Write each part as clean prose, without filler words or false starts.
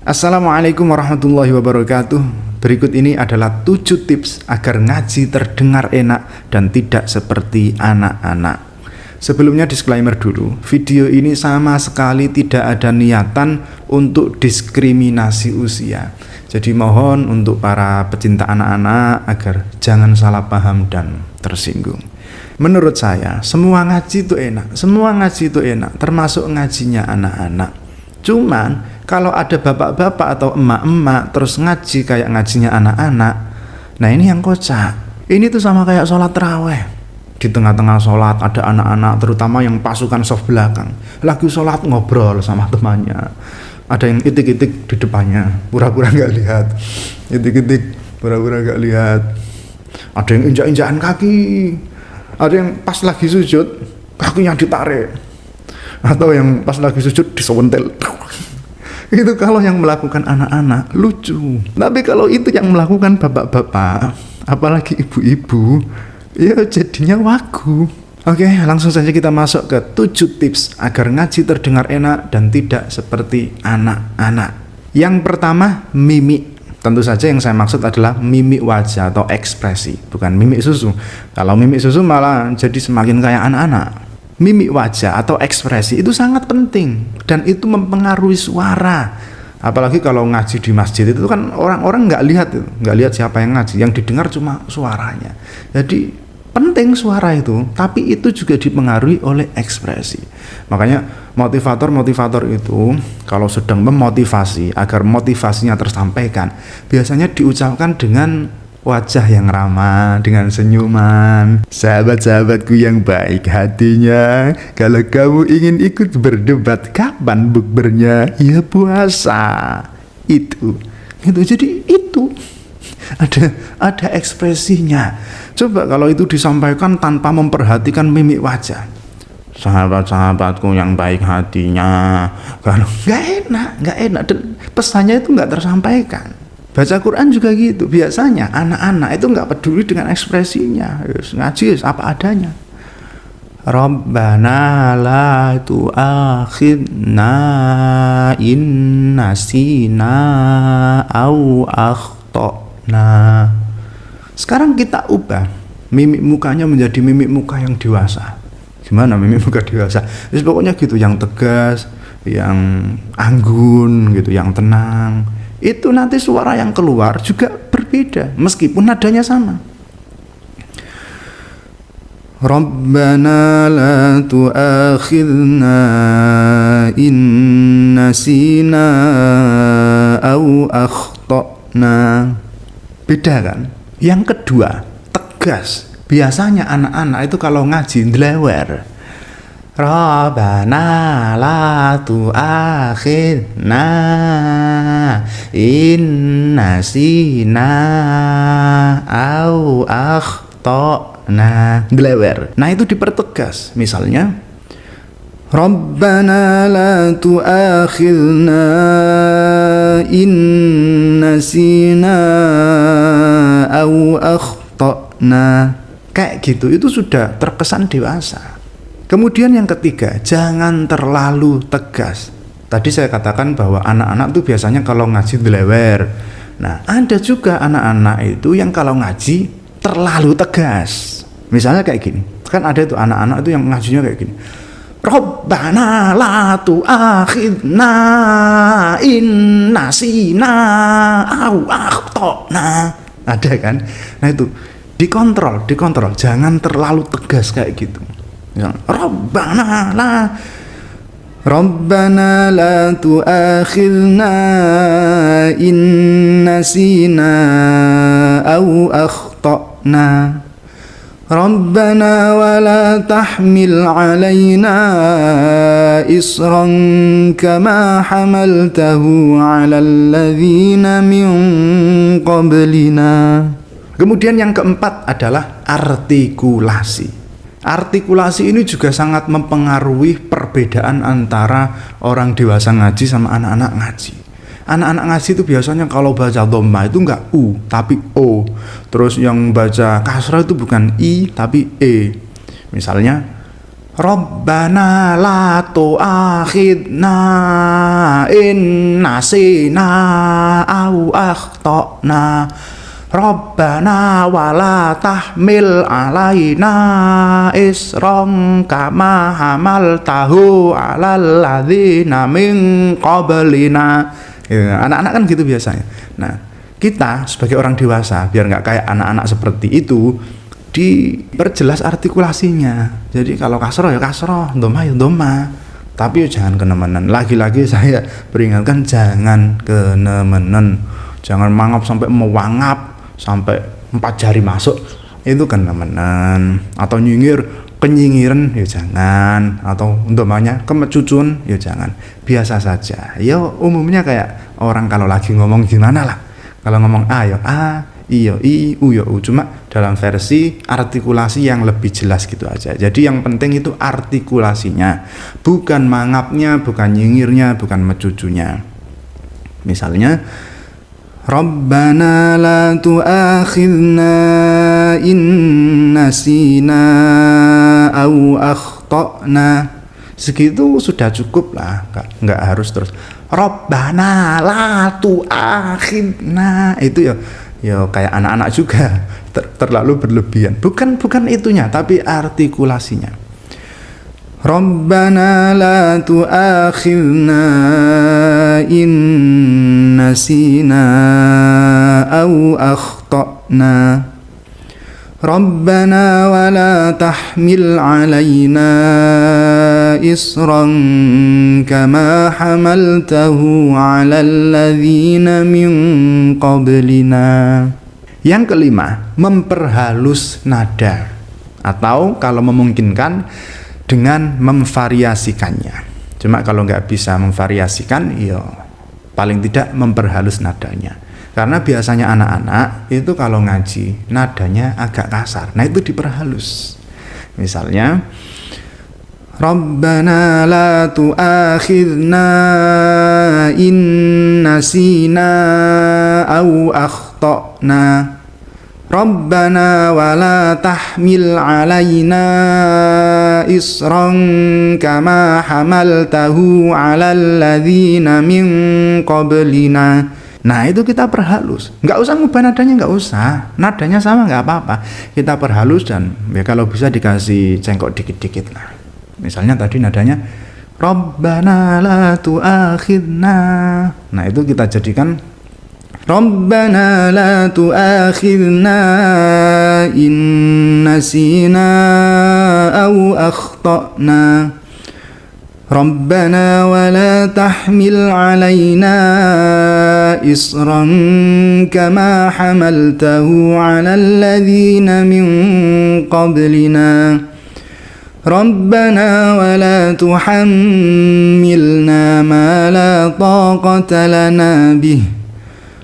Assalamualaikum warahmatullahi wabarakatuh. Berikut ini adalah 7 tips agar ngaji terdengar enak dan tidak seperti anak-anak. Sebelumnya disclaimer dulu, video ini sama sekali tidak ada niatan untuk diskriminasi usia. Jadi mohon untuk para pecinta anak-anak agar jangan salah paham dan tersinggung. Menurut saya, semua ngaji itu enak, termasuk ngajinya anak-anak. Cuman kalau ada bapak-bapak atau emak-emak terus ngaji kayak ngajinya anak-anak, nah ini yang kocak. Ini tuh sama kayak sholat taraweh. Di tengah-tengah sholat ada anak-anak, terutama yang pasukan soft belakang, lagi sholat ngobrol sama temannya. Ada yang itik-itik di depannya, pura-pura nggak lihat. Itik-itik, pura-pura nggak lihat. Ada yang injak-injakan kaki. Ada yang pas lagi sujud kakinya ditarik, atau yang pas lagi sujud disewentel. Itu kalau yang melakukan anak-anak lucu. Tapi kalau itu yang melakukan bapak-bapak, apalagi ibu-ibu, ya jadinya wagu. Oke, langsung saja kita masuk ke 7 tips agar ngaji terdengar enak dan tidak seperti anak-anak. Yang pertama, mimik. Tentu saja yang saya maksud adalah mimik wajah atau ekspresi, bukan mimik susu. Kalau mimik susu malah jadi semakin kayak anak-anak. Mimik wajah atau ekspresi itu sangat penting dan itu mempengaruhi suara. Apalagi kalau ngaji di masjid itu kan orang-orang nggak lihat siapa yang ngaji, yang didengar cuma suaranya. Jadi penting suara itu, tapi itu juga dipengaruhi oleh ekspresi. Makanya motivator itu kalau sedang memotivasi agar motivasinya tersampaikan, biasanya diucapkan dengan wajah yang ramah, dengan senyuman. Sahabat-sahabatku yang baik hatinya, kalau kamu ingin ikut berdebat kapan bukbernya, ya puasa. Itu jadi itu ada ekspresinya. Coba kalau itu disampaikan tanpa memperhatikan mimik wajah. Sahabat-sahabatku yang baik hatinya, kalau nggak enak dan pesannya itu nggak tersampaikan. Baca Quran juga gitu, biasanya anak-anak itu nggak peduli dengan ekspresinya, ngaji apa adanya. Rabbana la tu'akhidna in nasina au akhtana. Sekarang kita ubah mimik mukanya menjadi mimik muka yang dewasa. Gimana mimik muka dewasa? Jadi pokoknya gitu, yang tegas, yang anggun gitu, yang tenang. Itu nanti suara yang keluar juga berbeda meskipun nadanya sama. Rabbana la tu'akhidna in nasina au akhtana. Beda kan? Yang kedua, tegas. Biasanya anak-anak itu kalau ngaji ndlewer. Rabbana la tu'akhidna in nasina au akhtana. Ndlewer. Nah itu dipertegas. Misalnya Rabbana la tu'akhidna in nasina au akhtana. Kayak gitu, itu sudah terkesan dewasa. Kemudian yang ketiga, jangan terlalu tegas. Tadi saya katakan bahwa anak-anak itu biasanya kalau ngaji delewer. Nah, ada juga anak-anak itu yang kalau ngaji terlalu tegas. Misalnya kayak gini, kan ada itu anak-anak itu yang ngajinya kayak gini. Rabbana la tu'akhidna in nasina au akhtana. Ada kan? Nah itu dikontrol, jangan terlalu tegas kayak gitu. Rabbana la tu'akhidna in nasina au akhtana. Rabbana wa la tahmil alaina isran kama hamaltahu ala alladhina min qablina. Kemudian yang keempat adalah artikulasi. Artikulasi ini juga sangat mempengaruhi perbedaan antara orang dewasa ngaji sama anak-anak ngaji. Anak-anak ngaji itu biasanya kalau baca dhamma itu enggak U tapi O. Terus yang baca kasrah itu bukan I tapi E. Misalnya Rabbana la tu'akhidna in nasina au akhtana. Rabbana wala tahmil alaina isran kama hamaltahu alal ladzina min qablina. Anak-anak kan gitu biasanya. Nah, kita sebagai orang dewasa biar nggak kayak anak-anak seperti itu, diperjelas artikulasinya. Jadi kalau kasroh ya kasroh, doma ya doma. Tapi ya jangan kenemenan. Lagi-lagi saya peringatkan jangan kenemenan. Jangan mangap sampai mewangap, sampai 4 jari masuk, itu kenemenan. Atau nyingir, kenyingiran ya jangan. Atau domanya kemecucun ya jangan. Biasa saja. Ya umumnya kayak orang kalau lagi ngomong gimana lah. Kalau ngomong A ya A, I ya I, U ya U, cuma dalam versi artikulasi yang lebih jelas gitu aja. Jadi yang penting itu artikulasinya, bukan mangapnya, bukan nyingirnya, bukan mecucunya. Misalnya Rabbana la tu'akhidna in nasina au akhtana. Segitu sudah cukup lah, nggak harus terus Rabbana la tu'akhidna. Itu ya kayak anak-anak juga, terlalu berlebihan. Bukan itunya, tapi artikulasinya. Rabbana la tu'akhidna in nasina au akhtana. Rabbana wa la tahmil alaina isran kama hamaltahu ala alladhina min qablina. Yang kelima, memperhalus nada, atau kalau memungkinkan dengan memvariasikannya. Cuma kalau nggak bisa memvariasikan, ya paling tidak memperhalus nadanya. Karena biasanya anak-anak itu kalau ngaji nadanya agak kasar. Nah itu diperhalus. Misalnya Rabbana la tu'akhidna in nasina au akhtana. Rabbana wa la tahmil alaina isran kama hamaltahu alal ladzina min qablina. Nah itu kita perhalus, nggak usah ngubah nadanya, nggak usah, nadanya sama nggak apa-apa, kita perhalus dan ya kalau bisa dikasih cengkok dikit-dikit lah. Misalnya tadi nadanya Rabbana la tu'akhidna, nah itu kita jadikan Rabbana la tu'akhidna in nasina au akhtana. Rabbana wa la tahmil alaina isran kama hamaltahu ala alladhina min qablina. Rabbana wa la tuhammilna ma la taqata lana bih.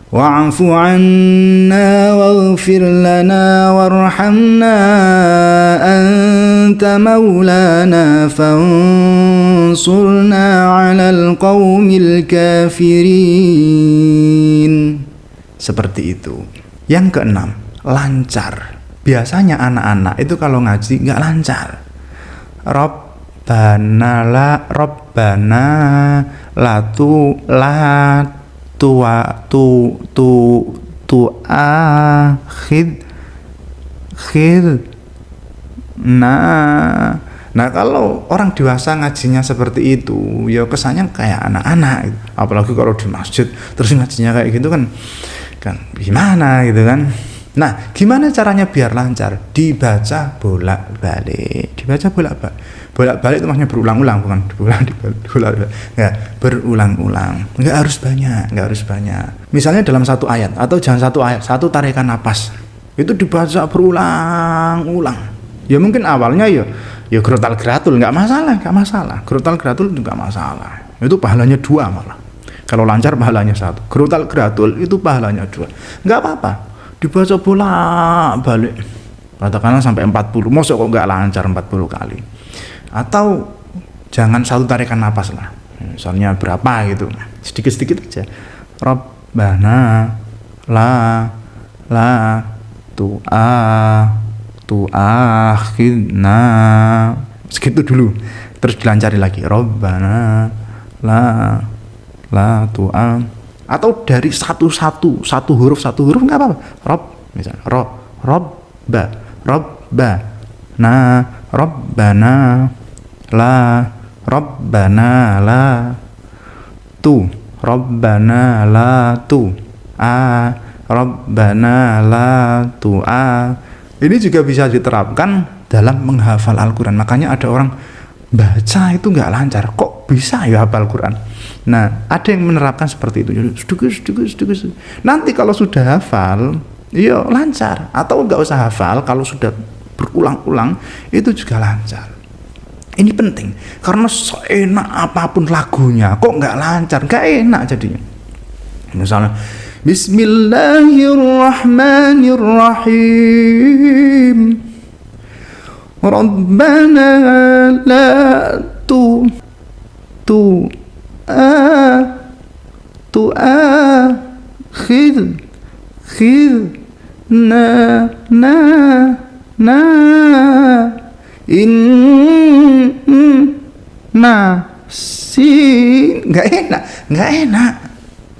Wa'fu 'anna waghfir lana warhamna anta maulana fansurna 'alal qaumil kafirin. Seperti itu. Yang keenam, lancar. Biasanya anak-anak itu kalau ngaji nggak lancar. Rabbana la akhid. Nah kalau orang dewasa ngajinya seperti itu, ya kesannya kayak anak-anak gitu. Apalagi kalau di masjid terus ngajinya kayak gitu kan gimana gitu kan. Nah gimana caranya biar lancar? Dibaca bolak-balik. Bolak-balik itu maksudnya berulang-ulang, bukan bolak-balik. Ya, berulang-ulang. Nggak harus banyak. Misalnya dalam satu ayat, atau jangan satu ayat, satu tarikan napas. Itu dibaca berulang-ulang. Ya mungkin awalnya ya gerotal geratul, nggak masalah. Gerotal geratul itu nggak masalah. Itu pahalanya 2 malah. Kalau lancar pahalanya 1. Gerotal geratul itu pahalanya 2. Nggak apa-apa. Dibaca bolak-balik. Katakanlah sampai 40. Masa kok nggak lancar 40 kali. Atau jangan satu tarikan napas lah, misalnya berapa gitu, sedikit-sedikit aja. Rabbana la tu'akhidna Segitu dulu. Terus dilancari lagi. Rabbana la tu'am. Atau dari satu huruf nggak apa-apa. Rob misalnya. Robba. Na Rabbana la tu Rabbana la tu Rabbana la tu Ini juga bisa diterapkan dalam menghafal Al-Quran. Makanya ada orang baca itu nggak lancar, kok bisa ya hafal Quran. Nah, ada yang menerapkan seperti itu. Sedikit. Nanti kalau sudah hafal, iya lancar. Atau nggak usah hafal, kalau sudah berulang-ulang itu juga lancar. Ini penting karena seenak apapun lagunya kok nggak lancar, nggak enak jadinya. Misalnya Bismillahirrahmanirrahim. Rabbana la tu'akhidna nggak enak.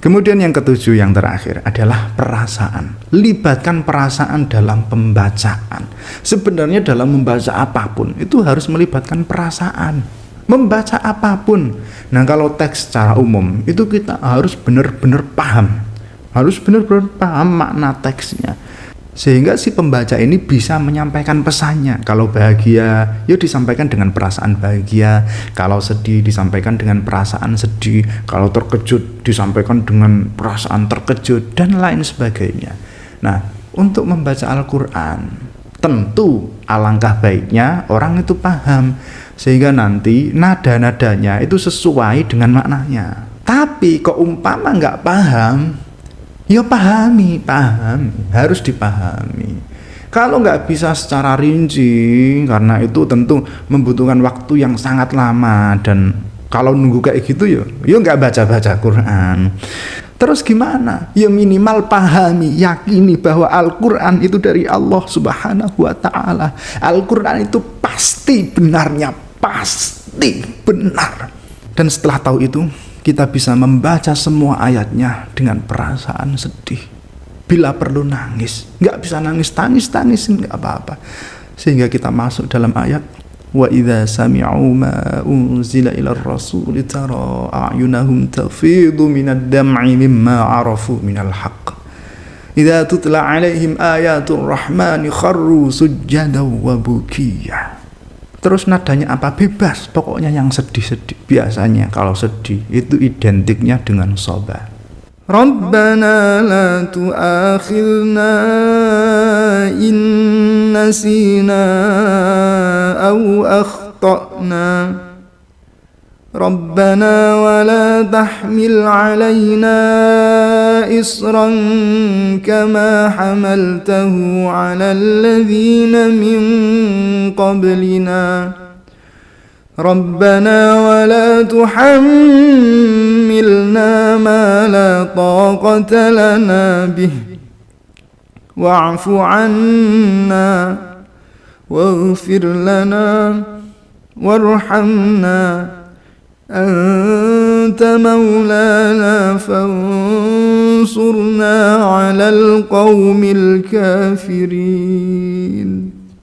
Kemudian yang ketujuh, yang terakhir adalah perasaan. Libatkan perasaan dalam pembacaan. Sebenarnya dalam membaca apapun itu harus melibatkan perasaan. Membaca apapun. Nah, kalau teks secara umum itu kita harus benar-benar paham. Harus benar-benar paham makna teksnya. Sehingga si pembaca ini bisa menyampaikan pesannya. Kalau bahagia, ya disampaikan dengan perasaan bahagia. Kalau sedih, disampaikan dengan perasaan sedih. Kalau terkejut, disampaikan dengan perasaan terkejut, dan lain sebagainya. Nah, untuk membaca Al-Quran, tentu alangkah baiknya orang itu paham. Sehingga nanti nada-nadanya itu sesuai dengan maknanya. Tapi kok umpama nggak paham, ya pahami, harus dipahami. Kalau nggak bisa secara rinci, karena itu tentu membutuhkan waktu yang sangat lama, dan kalau nunggu kayak gitu ya nggak baca Quran. Terus gimana? Ya minimal pahami, yakini bahwa Al-Quran itu dari Allah Subhanahu wa Ta'ala. Al-Quran itu pasti benarnya, pasti benar. Dan setelah tahu itu, kita bisa membaca semua ayatnya dengan perasaan sedih. Bila perlu nangis, nggak bisa tangis nggak apa-apa. Sehingga kita masuk dalam ayat wa idza sami'u ma unzila ila ar-rasul tara a'yunahum tafidu minad dam'i mimma 'arafu minal haqq. Idza tutla 'alaihim ayatul rahmani kharru sujjadan wa bukiya. Terus nadanya apa? Bebas, pokoknya yang sedih-sedih. Biasanya kalau sedih itu identiknya dengan soba. Rabbana la tu'akhilna in nasina aw akhtana. Rabbana wa la tahmil alaina isran kama hamaltahu ala alladhina min qablina. Rabbana wa la tuhammilna ma la taqata lana bih wa'fu 'anna waghfir lana warhamna anta maulana fansurna 'alal qaumil kafirin.